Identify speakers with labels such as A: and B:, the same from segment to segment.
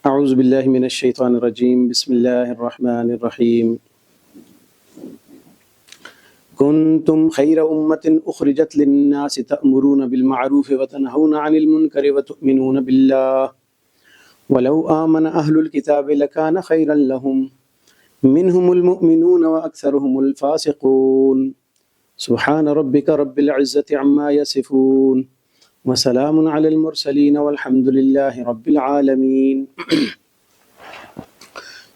A: اعوذ باللہ من الشیطان الرجیم بسم اللہ الرحمن الرحیم کنتم خیر امت اخرجت للناس تأمرون بالمعروف وتنہون عن المنکر وتؤمنون باللہ ولو آمن اہل الكتاب لکان خیرا لهم منهم المؤمنون واکثرهم الفاسقون سبحان ربک رب العزة عما یصفون وسلام علی المرسلین والحمد للہ رب العالمین۔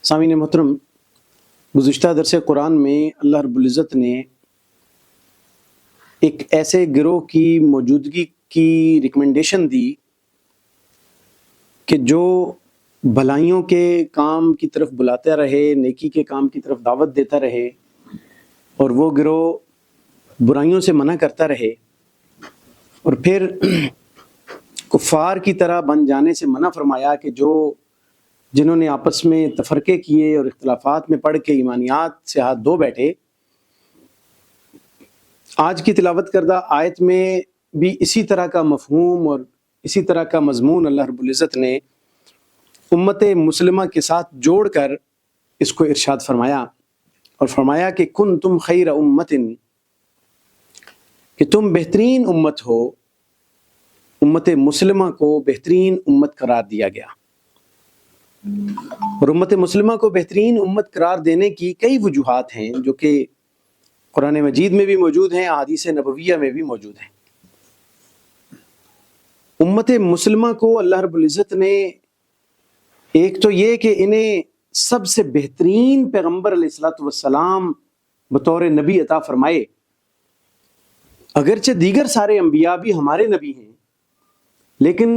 A: سامعین محترم، گزشتہ درس قرآن میں اللہ رب العزت نے ایک ایسے گروہ کی موجودگی کی ریکمنڈیشن دی کہ جو بھلائیوں کے کام کی طرف بلاتا رہے، نیکی کے کام کی طرف دعوت دیتا رہے، اور وہ گروہ برائیوں سے منع کرتا رہے، اور پھر کفار کی طرح بن جانے سے منع فرمایا کہ جنہوں نے آپس میں تفرقے کیے اور اختلافات میں پڑھ کے ایمانیات سے ہاتھ دھو بیٹھے۔ آج کی تلاوت کردہ آیت میں بھی اسی طرح کا مفہوم اور اسی طرح کا مضمون اللہ رب العزت نے امت مسلمہ کے ساتھ جوڑ کر اس کو ارشاد فرمایا، اور فرمایا کہ کنتم خیر امت، کہ تم بہترین امت ہو۔ امت مسلمہ کو بہترین امت قرار دیا گیا، اور امت مسلمہ کو بہترین امت قرار دینے کی کئی وجوہات ہیں جو کہ قرآن مجید میں بھی موجود ہیں، احادیث نبویہ میں بھی موجود ہیں۔ امت مسلمہ کو اللہ رب العزت نے ایک تو یہ کہ انہیں سب سے بہترین پیغمبر علیہ الصلوۃ والسلام بطور نبی عطا فرمائے۔ اگرچہ دیگر سارے انبیاء بھی ہمارے نبی ہیں، لیکن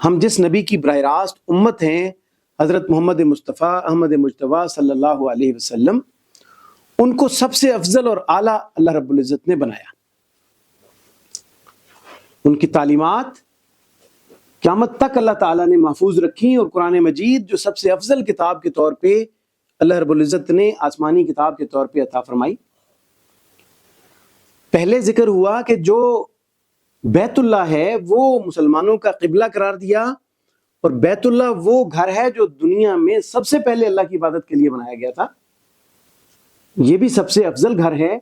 A: ہم جس نبی کی براہ راست امت ہیں، حضرت محمد مصطفیٰ احمد مجتبیٰ صلی اللہ علیہ وسلم، ان کو سب سے افضل اور اعلیٰ اللہ رب العزت نے بنایا۔ ان کی تعلیمات قیامت تک اللہ تعالیٰ نے محفوظ رکھی، اور قرآن مجید جو سب سے افضل کتاب کے طور پہ اللہ رب العزت نے آسمانی کتاب کے طور پہ عطا فرمائی۔ پہلے ذکر ہوا کہ جو بیت اللہ ہے وہ مسلمانوں کا قبلہ قرار دیا، اور بیت اللہ وہ گھر ہے جو دنیا میں سب سے پہلے اللہ کی عبادت کے لیے بنایا گیا تھا۔ یہ بھی سب سے افضل گھر ہے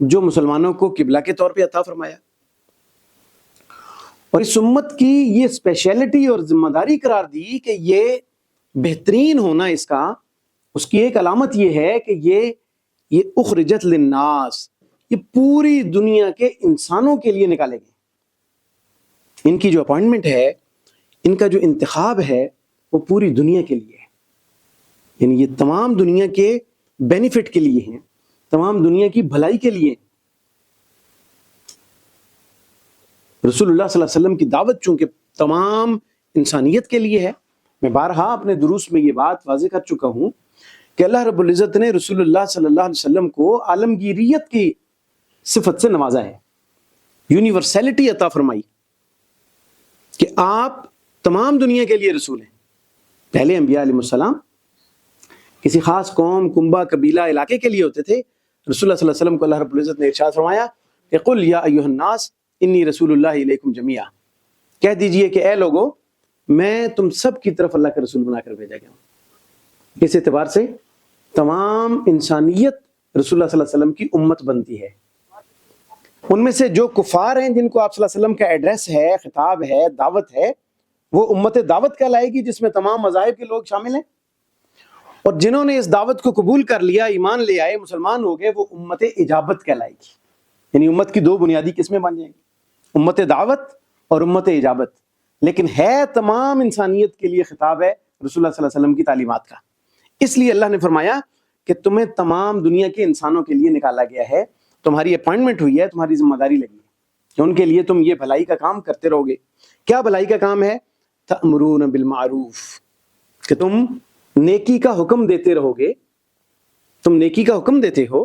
A: جو مسلمانوں کو قبلہ کے طور پہ عطا فرمایا، اور اس امت کی یہ اسپیشلٹی اور ذمہ داری قرار دی کہ یہ بہترین ہونا، اس کی ایک علامت یہ ہے کہ یہ اخرجت للناس، یہ پوری دنیا کے انسانوں کے لیے نکالے گئے۔ ان کی جو اپوائنٹمنٹ ہے، ان کا جو انتخاب ہے، وہ پوری دنیا کے لیے ہے، یعنی یہ تمام دنیا کے بینیفٹ کے لیے ہیں، تمام دنیا کی بھلائی کے لیے۔ رسول اللہ صلی اللہ علیہ وسلم کی دعوت چونکہ تمام انسانیت کے لیے ہے۔ میں بارہا اپنے دروس میں یہ بات واضح کر چکا ہوں کہ اللہ رب العزت نے رسول اللہ صلی اللہ علیہ وسلم کو عالمگیریت کی صفت سے نوازا ہے، یونیورسیلٹی عطا فرمائی کہ آپ تمام دنیا کے لیے رسول ہیں۔ پہلے انبیاء علیہ السلام کسی خاص قوم، کنبہ، قبیلہ، علاقے کے لیے ہوتے تھے۔ رسول اللہ صلی اللہ علیہ وسلم کو اللہ رب العزت نے ارشاد فرمایا کہ قل یا ایھا الناس انی رسول اللہ الیکم جمیعا، کہہ دیجئے کہ اے لوگو، میں تم سب کی طرف اللہ کا رسول بنا کر بھیجا گیا ہوں۔ اس اعتبار سے تمام انسانیت رسول اللہ صلی اللہ علیہ وسلم کی امت بنتی ہے۔ ان میں سے جو کفار ہیں، جن کو آپ صلی اللہ علیہ وسلم کا ایڈریس ہے، خطاب ہے، دعوت ہے، وہ امت دعوت کہلائے گی، جس میں تمام مذاہب کے لوگ شامل ہیں، اور جنہوں نے اس دعوت کو قبول کر لیا، ایمان لے آئے، مسلمان ہو گئے، وہ امت اجابت کہلائے گی۔ یعنی امت کی دو بنیادی قسمیں بن جائیں گی، امت دعوت اور امت اجابت، لیکن ہے تمام انسانیت کے لیے خطاب ہے رسول اللہ صلی اللہ علیہ وسلم کی تعلیمات کا۔ اس لیے اللہ نے فرمایا کہ تمہیں تمام دنیا کے انسانوں کے لیے نکالا گیا ہے، تمہاری اپائنٹمنٹ ہوئی ہے، تمہاری ذمہ داری لگی ہے کہ ان کے لیے تم یہ بھلائی کا کام کرتے رہو گے۔ کیا بھلائی کا کام ہے؟ تأمرون بالمعروف، کہ تم نیکی کا حکم دیتے رہو گے، تم نیکی کا حکم دیتے ہو،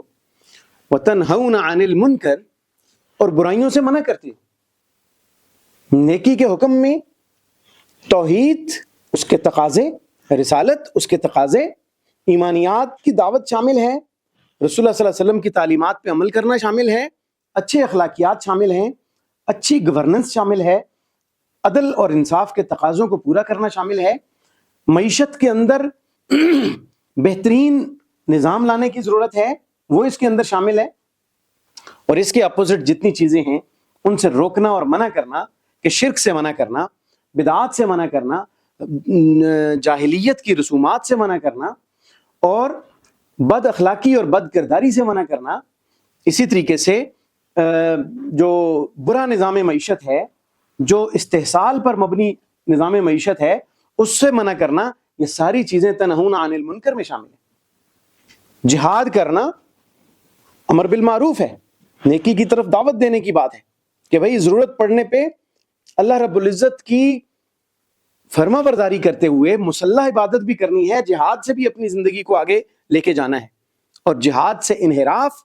A: وتنہون عن المنکر، اور برائیوں سے منع کرتے ہو۔ نیکی کے حکم میں توحید، اس کے تقاضے، رسالت، اس کے تقاضے، ایمانیات کی دعوت شامل ہے، رسول اللہ صلی اللہ علیہ وسلم کی تعلیمات پہ عمل کرنا شامل ہے، اچھے اخلاقیات شامل ہیں، اچھی گورننس شامل ہے، عدل اور انصاف کے تقاضوں کو پورا کرنا شامل ہے، معیشت کے اندر بہترین نظام لانے کی ضرورت ہے، وہ اس کے اندر شامل ہے، اور اس کے اپوزٹ جتنی چیزیں ہیں ان سے روکنا اور منع کرنا، کہ شرک سے منع کرنا، بدعات سے منع کرنا، جاہلیت کی رسومات سے منع کرنا، اور بد اخلاقی اور بد کرداری سے منع کرنا، اسی طریقے سے جو برا نظام معیشت ہے، جو استحصال پر مبنی نظام معیشت ہے، اس سے منع کرنا، یہ ساری چیزیں تنہون عن المنکر میں شامل ہیں۔ جہاد کرنا امر بالمعروف ہے، نیکی کی طرف دعوت دینے کی بات ہے، کہ بھائی ضرورت پڑنے پہ اللہ رب العزت کی فرما برداری کرتے ہوئے مسلح عبادت بھی کرنی ہے، جہاد سے بھی اپنی زندگی کو آگے لے کے جانا ہے، اور جہاد سے انحراف،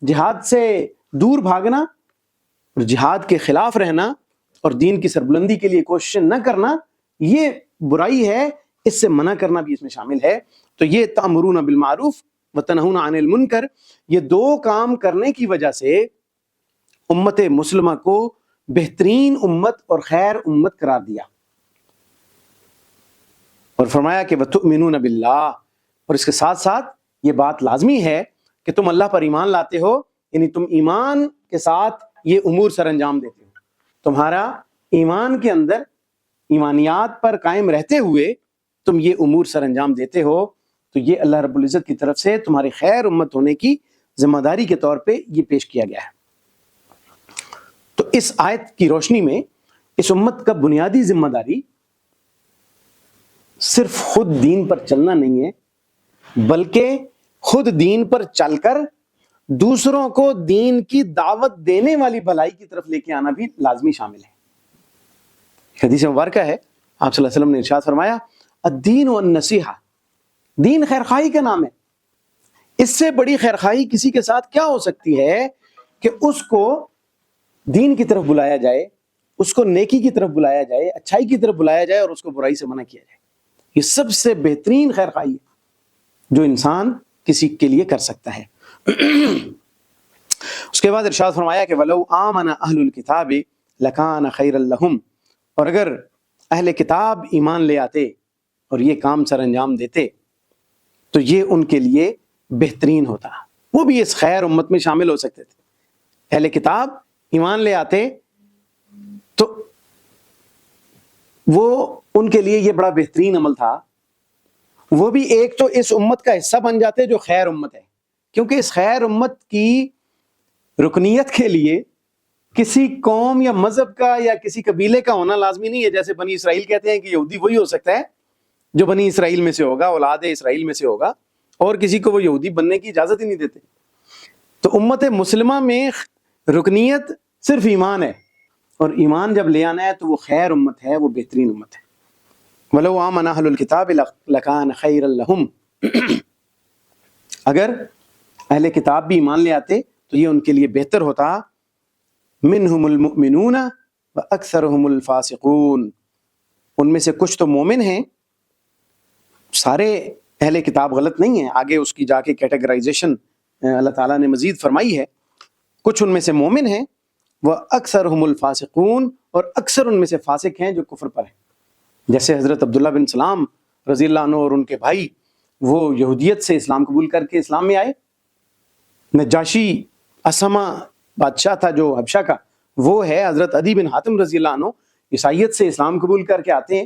A: جہاد سے دور بھاگنا اور جہاد کے خلاف رہنا اور دین کی سربلندی کے لیے کوشش نہ کرنا، یہ برائی ہے، اس سے منع کرنا بھی اس میں شامل ہے۔ تو یہ تأمرون بالمعروف وتنہون عن المنکر، یہ دو کام کرنے کی وجہ سے امت مسلمہ کو بہترین امت اور خیر امت قرار دیا، اور فرمایا کہ وَتُؤْمِنُونَ بِاللَّهِ، اور اس کے ساتھ ساتھ یہ بات لازمی ہے کہ تم اللہ پر ایمان لاتے ہو، یعنی تم ایمان کے ساتھ یہ امور سر انجام دیتے ہو، تمہارا ایمان کے اندر ایمانیات پر قائم رہتے ہوئے تم یہ امور سر انجام دیتے ہو، تو یہ اللہ رب العزت کی طرف سے تمہاری خیر امت ہونے کی ذمہ داری کے طور پہ یہ پیش کیا گیا ہے۔ تو اس آیت کی روشنی میں اس امت کا بنیادی ذمہ داری صرف خود دین پر چلنا نہیں ہے، بلکہ خود دین پر چل کر دوسروں کو دین کی دعوت دینے والی بھلائی کی طرف لے کے آنا بھی لازمی شامل ہے۔ حدیث مبارکہ ہے، آپ صلی اللہ علیہ وسلم نے ارشاد فرمایا الدین والنصیحہ، دین خیرخواہی کا نام ہے، اس سے بڑی خیرخواہی کسی کے ساتھ کیا ہو سکتی ہے کہ اس کو دین کی طرف بلایا جائے، اس کو نیکی کی طرف بلایا جائے، اچھائی کی طرف بلایا جائے، اور اس کو برائی سے منع کیا جائے۔ یہ سب سے بہترین خیرخواہی ہے جو انسان کسی کے لیے کر سکتا ہے۔ اس کے بعد ارشاد فرمایا کہ وَلَوْ آمَنَ أَهْلُ الْكِتَابِ لَكَانَ خَيْرًا لَهُمْ، اور اگر اہل کتاب ایمان لے آتے اور یہ کام سر انجام دیتے تو یہ ان کے لیے بہترین ہوتا، وہ بھی اس خیر امت میں شامل ہو سکتے تھے۔ اہل کتاب ایمان لے آتے تو وہ ان کے لیے یہ بڑا بہترین عمل تھا، وہ بھی ایک تو اس امت کا حصہ بن جاتے جو خیر امت ہے، کیونکہ اس خیر امت کی رکنیت کے لیے کسی قوم یا مذہب کا یا کسی قبیلے کا ہونا لازمی نہیں ہے۔ جیسے بنی اسرائیل کہتے ہیں کہ یہودی وہی ہو سکتا ہے جو بنی اسرائیل میں سے ہوگا، اولاد اسرائیل میں سے ہوگا، اور کسی کو وہ یہودی بننے کی اجازت ہی نہیں دیتے۔ تو امت مسلمہ میں رکنیت صرف ایمان ہے، اور ایمان جب لے آنا ہے تو وہ خیر امت ہے، وہ بہترین امت ہے۔ وَلَوْ آمَنَ أَهْلُ الْكِتَابِ لَكَانَ خَيْرًا لَهُمْ، اگر اہل کتاب بھی ایمان لے آتے تو یہ ان کے لیے بہتر ہوتا۔ مِنْهُمُ الْمُؤْمِنُونَ وَأَكْثَرُهُمُ الْفَاسِقُونَ، ان میں سے کچھ تو مومن ہیں، سارے اہل کتاب غلط نہیں ہیں، آگے اس کی جا کے کیٹیگرائزیشن اللہ تعالیٰ نے مزید فرمائی ہے۔ کچھ ان میں سے مومن ہیں، وَأَكْثَرُهُمُ الْفَاسِقُونَ، اور اکثر ان میں سے فاسق ہیں جو کفر پر ہیں، جیسے حضرت عبداللہ بن سلام رضی اللہ عنہ اور ان کے بھائی، وہ یہودیت سے اسلام قبول کر کے اسلام میں آئے۔ نجاشی اسما بادشاہ تھا جو حبشہ کا، وہ ہے حضرت عدی بن حاتم رضی اللہ عنہ، عیسائیت سے اسلام قبول کر کے آتے ہیں،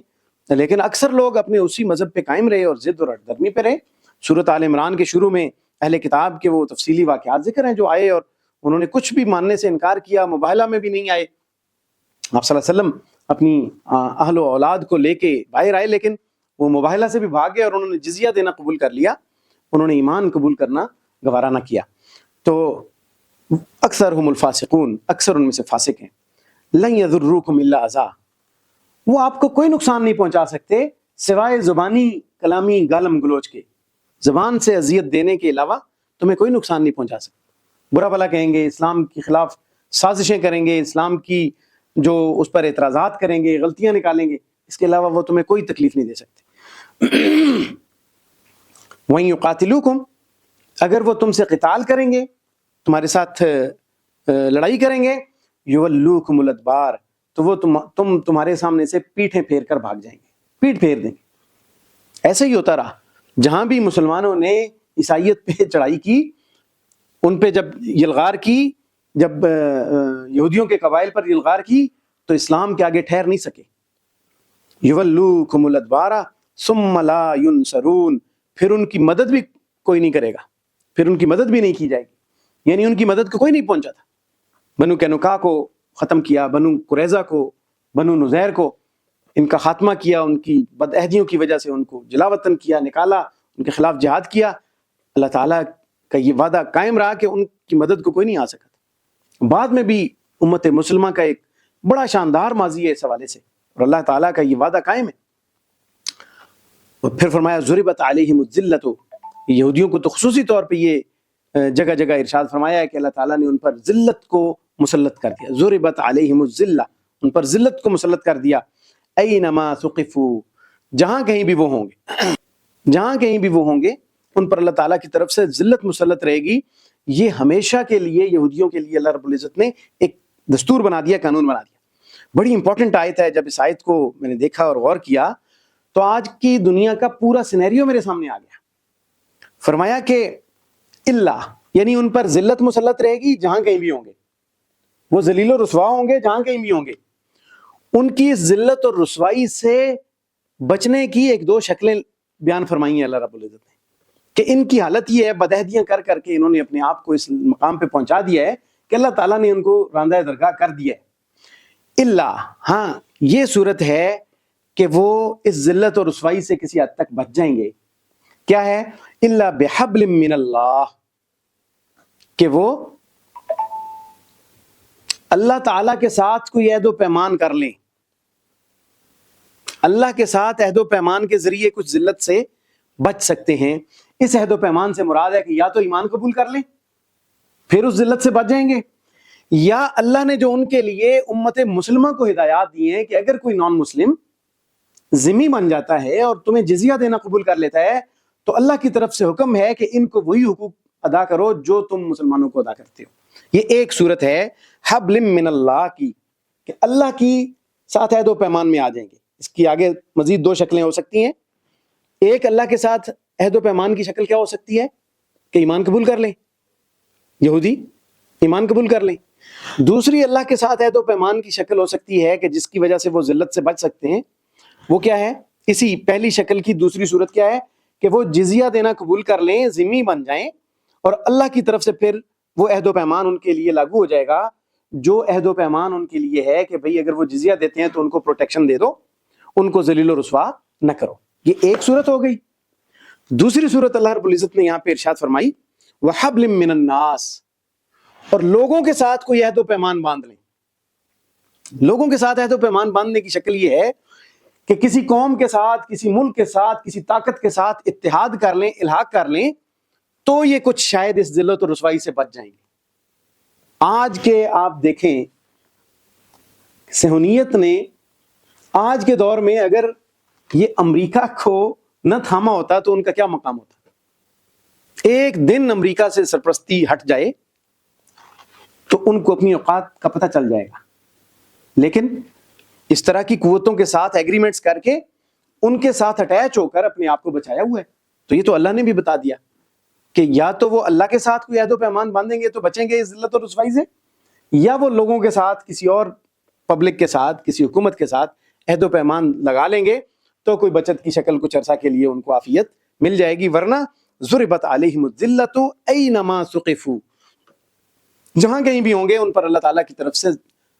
A: لیکن اکثر لوگ اپنے اسی مذہب پہ قائم رہے اور ضد اور درمی پہ رہے۔ سورۃ آل عمران کے شروع میں اہل کتاب کے وہ تفصیلی واقعات ذکر ہیں جو آئے اور انہوں نے کچھ بھی ماننے سے انکار کیا، مباہلہ میں بھی نہیں آئے۔ آپ صلی اللہ علیہ وسلم اپنی اہل و اولاد کو لے کے باہر آئے، لیکن وہ مباہلہ سے بھی بھاگے اور انہوں نے جزیہ دینا قبول کر لیا، انہوں نے ایمان قبول کرنا گوارا نہ کیا۔ تو اکثرهم الفاسقون، اکثر ان میں سے فاسق ہیں۔ لن یضروکم الا اذى، وہ آپ کو کوئی نقصان نہیں پہنچا سکتے سوائے زبانی کلامی گالم گلوچ کے، زبان سے اذیت دینے کے علاوہ تمہیں کوئی نقصان نہیں پہنچا سکتے۔ برا بھلا کہیں گے، اسلام کے خلاف سازشیں کریں گے، اسلام کی جو اس پر اعتراضات کریں گے، غلطیاں نکالیں گے، اس کے علاوہ وہ تمہیں کوئی تکلیف نہیں دے سکتے۔ وَإِن يُقَاتِلُوكُمْ، اگر وہ تم سے قتال کریں گے، تمہارے ساتھ لڑائی کریں گے، يُوَلُّوكُمُ الْأَدْبَارَ، تو وہ تمہارے سامنے سے پیٹھیں پھیر کر بھاگ جائیں گے، پیٹھ پھیر دیں گے۔ ایسے ہی ہوتا رہا، جہاں بھی مسلمانوں نے عیسائیت پہ چڑھائی کی، ان پہ جب یلغار کی، جب یہودیوں کے قبائل پر یلغار کی، تو اسلام کے آگے ٹھہر نہیں سکے. یولوکم الادبار ثم لا ینصرون، پھر ان کی مدد بھی کوئی نہیں کرے گا، پھر ان کی مدد بھی نہیں کی جائے گی. یعنی ان کی مدد کو کوئی نہیں پہنچا تھا. بنو قینقاع کو ختم کیا، بنو قریظہ کو، بنو نذیر کو، ان کا خاتمہ کیا، ان کی بدعہدیوں کی وجہ سے ان کو جلا وطن کیا، نکالا، ان کے خلاف جہاد کیا. اللہ تعالیٰ کا یہ وعدہ قائم رہا کہ ان کی مدد کو کوئی نہیں آ سکا. بعد میں بھی امت مسلمہ کا ایک بڑا شاندار ماضی ہے اس حوالے سے، اور اللہ تعالیٰ کا یہ وعدہ قائم ہے. اور پھر فرمایا ضربت علیہم الذلۃ، یہودیوں کو تو خصوصی طور پہ یہ جگہ جگہ ارشاد فرمایا ہے کہ اللہ تعالیٰ نے ان پر ذلت کو مسلط کر دیا. ضربت علیہم الذلہ، ان پر ذلت کو مسلط کر دیا. اینما ثقفوا، جہاں کہیں بھی وہ ہوں گے، جہاں کہیں بھی وہ ہوں گے، ان پر اللہ تعالیٰ کی طرف سے ذلت مسلط رہے گی. یہ ہمیشہ کے لیے یہودیوں کے لیے اللہ رب العزت نے ایک دستور بنا دیا، قانون بنا دیا. بڑی امپورٹنٹ آیت ہے. جب اس آیت کو میں نے دیکھا اور غور کیا تو آج کی دنیا کا پورا سینیریو میرے سامنے آ گیا. فرمایا کہ اللہ، یعنی ان پر ذلت مسلط رہے گی جہاں کہیں بھی ہوں گے، وہ ذلیل و رسوا ہوں گے جہاں کہیں بھی ہوں گے. ان کی ذلت اور رسوائی سے بچنے کی ایک دو شکلیں بیان فرمائی ہیں اللہ رب العزت نے، کہ ان کی حالت یہ ہے، بدعہدیاں کر کر کے انہوں نے اپنے آپ کو اس مقام پہ پہنچا دیا ہے کہ اللہ تعالیٰ نے ان کو راندہ درگاہ کر دیا ہے. اللہ، ہاں یہ صورت ہے کہ وہ اس ذلت اور رسوائی سے کسی حد تک بچ جائیں گے. کیا ہے؟ اللہ بحبل من اللہ، کہ وہ اللہ تعالیٰ کے ساتھ کوئی عہد و پیمان کر لیں. اللہ کے ساتھ عہد و پیمان کے ذریعے کچھ ذلت سے بچ سکتے ہیں. اس عہد و پیمان سے مراد ہے کہ یا تو ایمان قبول کر لیں، پھر اس ذلت سے بچ جائیں گے، یا اللہ نے جو ان کے لیے امت مسلمہ کو ہدایات دی ہیں کہ اگر کوئی نان مسلم ذمہ بن جاتا ہے اور تمہیں جزیہ دینا قبول کر لیتا ہے تو اللہ کی طرف سے حکم ہے کہ ان کو وہی حقوق ادا کرو جو تم مسلمانوں کو ادا کرتے ہو. یہ ایک صورت ہے حبل من اللہ کی، کہ اللہ کی ساتھ عہد و پیمان میں آ جائیں گے. اس کی آگے مزید دو شکلیں ہو سکتی ہیں. ایک، اللہ کے ساتھ عہد و پیمان کی شکل کیا ہو سکتی ہے کہ ایمان قبول کر لیں، یہودی ایمان قبول کر لیں. دوسری، اللہ کے ساتھ عہد و پیمان کی شکل ہو سکتی ہے کہ جس کی وجہ سے وہ ذلت سے بچ سکتے ہیں. وہ کیا ہے؟ اسی پہلی شکل کی دوسری صورت کیا ہے کہ وہ جزیہ دینا قبول کر لیں، ذمہ بن جائیں، اور اللہ کی طرف سے پھر وہ عہد و پیمان ان کے لیے لاگو ہو جائے گا جو عہد و پیمان ان کے لیے ہے کہ بھئی اگر وہ جزیہ دیتے ہیں تو ان کو پروٹیکشن دے دو، ان کو ذلیل و رسوا نہ کرو. یہ ایک صورت ہو گئی. دوسری صورت اللہ رب العزت نے یہاں پہ ارشاد فرمائی وَحَبْلٍ مِّنَ النَّاسِ، اور لوگوں کے ساتھ کوئی عہد و پیمان باندھ لیں. لوگوں کے ساتھ عہد و پیمان باندھنے کی شکل یہ ہے کہ کسی قوم کے ساتھ، کسی ملک کے ساتھ، کسی طاقت کے ساتھ اتحاد کر لیں، الحاق کر لیں، تو یہ کچھ شاید اس ذلت اور رسوائی سے بچ جائیں گے. آج کے آپ دیکھیں صہیونیت نے آج کے دور میں اگر یہ امریکہ کو نہ تھاما ہوتا تو ان کا کیا مقام ہوتا. ایک دن امریکہ سے سرپرستی ہٹ جائے تو ان کو اپنی اوقات کا پتہ چل جائے گا. لیکن اس طرح کی قوتوں کے ساتھ ایگریمنٹس کر کے ان کے ساتھ اٹیچ ہو کر اپنے آپ کو بچایا ہوا ہے. تو یہ تو اللہ نے بھی بتا دیا کہ یا تو وہ اللہ کے ساتھ کوئی عہد و پیمان باندھیں گے تو بچیں گے اس ذلت اور رسوائی سے، یا وہ لوگوں کے ساتھ، کسی اور پبلک کے ساتھ، کسی حکومت کے ساتھ عہد و پیمان لگا لیں گے تو کوئی بچت کی شکل کچھ عرصہ کے لیے ان کو عافیت مل جائے گی. ورنہ ضربت علیہم الذلۃ اینما ثقفوا، جہاں کہیں بھی ہوں گے ان پر اللہ تعالیٰ کی طرف سے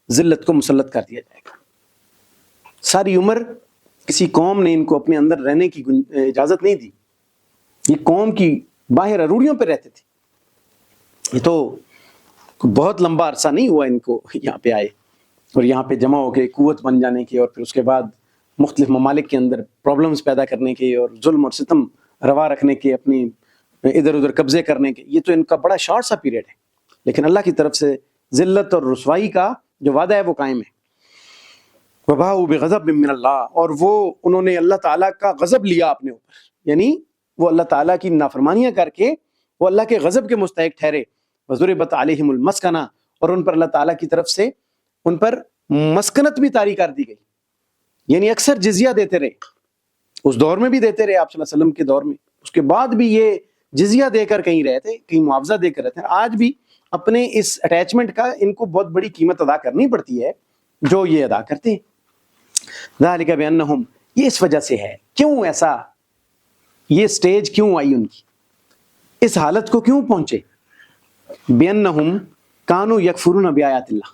A: ذلت کو مسلط کر دیا جائے گا. ساری عمر کسی قوم نے ان کو اپنے اندر رہنے کی اجازت نہیں دی. یہ قوم کی باہر اروڑیوں پہ رہتے تھے. یہ تو بہت لمبا عرصہ نہیں ہوا ان کو یہاں پہ آئے اور یہاں پہ جمع ہو کے قوت بن جانے کے، اور پھر اس کے بعد مختلف ممالک کے اندر پرابلمز پیدا کرنے کے اور ظلم اور ستم روا رکھنے کے، اپنی ادھر ادھر قبضے کرنے کے. یہ تو ان کا بڑا شارٹ سا پیریڈ ہے. لیکن اللہ کی طرف سے ذلت اور رسوائی کا جو وعدہ ہے وہ قائم ہے. وَبَاءُوا بِغَضَبٍ مِّنَ اللَّهِ، اور وہ انہوں نے اللہ تعالیٰ کا غضب لیا اپنے اوپر، یعنی وہ اللہ تعالیٰ کی نافرمانیاں کر کے وہ اللہ کے غضب کے مستحق ٹھہرے. وَضُرِبَتْ عَلَيْهِمُ الْمَسْكَنَةُ، اور ان پر اللہ تعالیٰ کی طرف سے ان پر مسکنت بھی طاری کر دی گئی. یعنی اکثر جزیہ دیتے رہے، اس دور میں بھی دیتے رہے آپ صلی اللہ علیہ وسلم کے دور میں، اس کے بعد بھی یہ جزیہ دے کر کہیں رہے تھے، کہیں معاوضہ دے کر رہتے ہیں، آج بھی اپنے اس اٹیچمنٹ کا ان کو بہت بڑی قیمت ادا کرنی پڑتی ہے جو یہ ادا کرتے ہیں۔ ذالک بانہم، یہ اس وجہ سے ہے، کیوں ایسا، یہ سٹیج کیوں آئی ان کی، اس حالت کو کیوں پہنچے؟ بانہم کانوا یکفرون بآیات اللہ،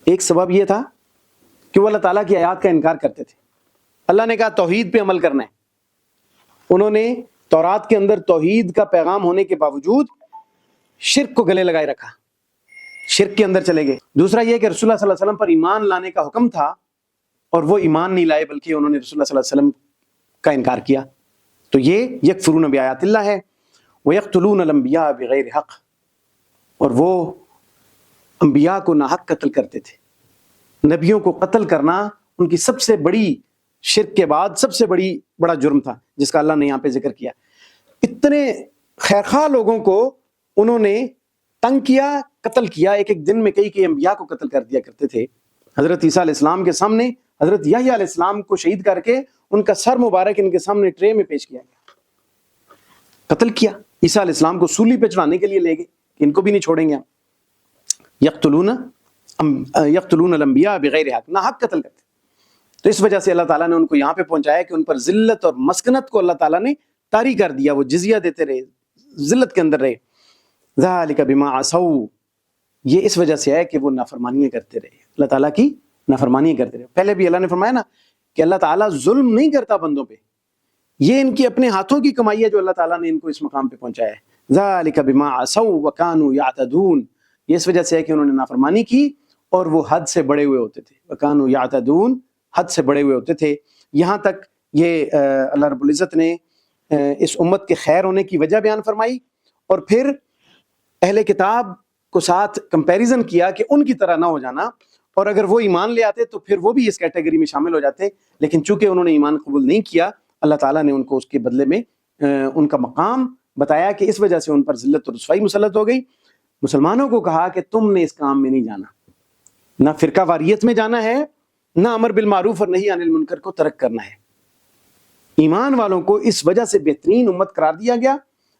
A: ایک سبب یہ تھا کہ وہ اللہ تعالیٰ کی آیات کا انکار کرتے تھے۔ اللہ نے کہا توحید پہ عمل کرنا ہے، انہوں نے تورات کے اندر توحید کا پیغام ہونے کے باوجود شرک کو گلے لگائے رکھا، شرک کے اندر چلے گئے۔ دوسرا یہ کہ رسول اللہ صلی اللہ علیہ وسلم پر ایمان لانے کا حکم تھا اور وہ ایمان نہیں لائے، بلکہ انہوں نے رسول اللہ صلی اللہ علیہ وسلم کا انکار کیا۔ تو یہ یکفرون بآیات اللہ ہے، ویقتلون الانبیاء بغیر حق، اور وہ انبیاء کو ناحق قتل کرتے تھے۔ نبیوں کو قتل کرنا ان کی سب سے بڑی، شرک کے بعد سب سے بڑا جرم تھا، جس کا اللہ نے یہاں پہ ذکر کیا۔ اتنے خیرخواہ لوگوں کو انہوں نے تنگ کیا، قتل کیا، ایک ایک دن میں کئی انبیاء کو قتل کر دیا کرتے تھے۔ حضرت عیسیٰ علیہ السلام کے سامنے حضرت یحییٰ علیہ السلام کو شہید کر کے ان کا سر مبارک ان کے سامنے ٹرے میں پیش کیا گیا، قتل کیا۔ عیسیٰ علیہ السلام کو سولی پہ چڑھانے کے لیے لے گئے کہ ان کو بھی نہیں چھوڑیں گے ہم۔ یقتلون الانبیاء بغیر حق، ناحق قتل کرتے۔ تو اس وجہ سے اللہ تعالیٰ نے ان کو یہاں پہ پہنچایا کہ ان پر ذلت اور مسکنت کو اللہ تعالیٰ نے طاری کر دیا، وہ جزیہ دیتے رہے، ذلت کے اندر رہے۔ ذالک بما عصوا، یہ اس وجہ سے ہے کہ وہ نافرمانیاں کرتے رہے، اللہ تعالیٰ کی نافرمانیاں کرتے رہے۔ پہلے بھی اللہ نے فرمایا نا کہ اللہ تعالیٰ ظلم نہیں کرتا بندوں پہ، یہ ان کی اپنے ہاتھوں کی کمائی ہے جو اللہ تعالیٰ نے ان کو اس مقام پہ پہنچایا ہے۔ ذالک بما عصوا وکانوا یعتدون، یہ اس وجہ سے ہے کہ انہوں نے نافرمانی کی اور وہ حد سے بڑے ہوئے ہوتے تھے، وکانوا یعتدون، حد سے بڑے ہوئے ہوتے تھے۔ یہاں تک یہ اللہ رب العزت نے اس امت کے خیر ہونے کی وجہ بیان فرمائی، اور پھر اہل کتاب کو ساتھ کمپیریزن کیا کہ ان کی طرح نہ ہو جانا، اور اگر وہ ایمان لے آتے تو پھر وہ بھی اس کیٹیگری میں شامل ہو جاتے، لیکن چونکہ انہوں نے ایمان قبول نہیں کیا، اللہ تعالیٰ نے ان کو اس کے بدلے میں ان کا مقام بتایا کہ اس وجہ سے ان پر ذلت اور رسوائی مسلط ہو گئی۔ مسلمانوں کو کہا کہ تم نے اس کام میں نہیں جانا، نہ فرقہ واریت میں جانا ہے، نہ امر بالمعروف اور نہی عن المنکر کو ترک کرنا ہے۔ ایمان والوں کو اس وجہ سے بہترین امت قرار دیا گیا،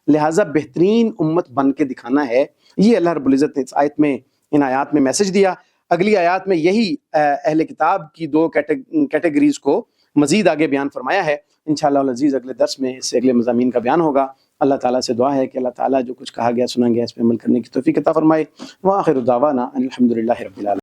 A: لہٰذا بہترین امت بن کے دکھانا ہے۔ یہ اللہ رب العزت نے اس آیت میں، ان آیات میں میسج دیا۔ اگلی آیات میں یہی اہل کتاب کی دو کیٹیگریز کو مزید آگے بیان فرمایا ہے۔ انشاءاللہ العزیز اگلے درس میں اس سے اگلے مضامین کا بیان ہوگا۔ اللہ تعالیٰ سے دعا ہے کہ اللہ تعالیٰ جو کچھ کہا گیا سنا گیا اس پہ عمل کرنے کی توفیق عطا فرمائے۔ وآخر دعوانا ان الحمد للہ رب العالمین۔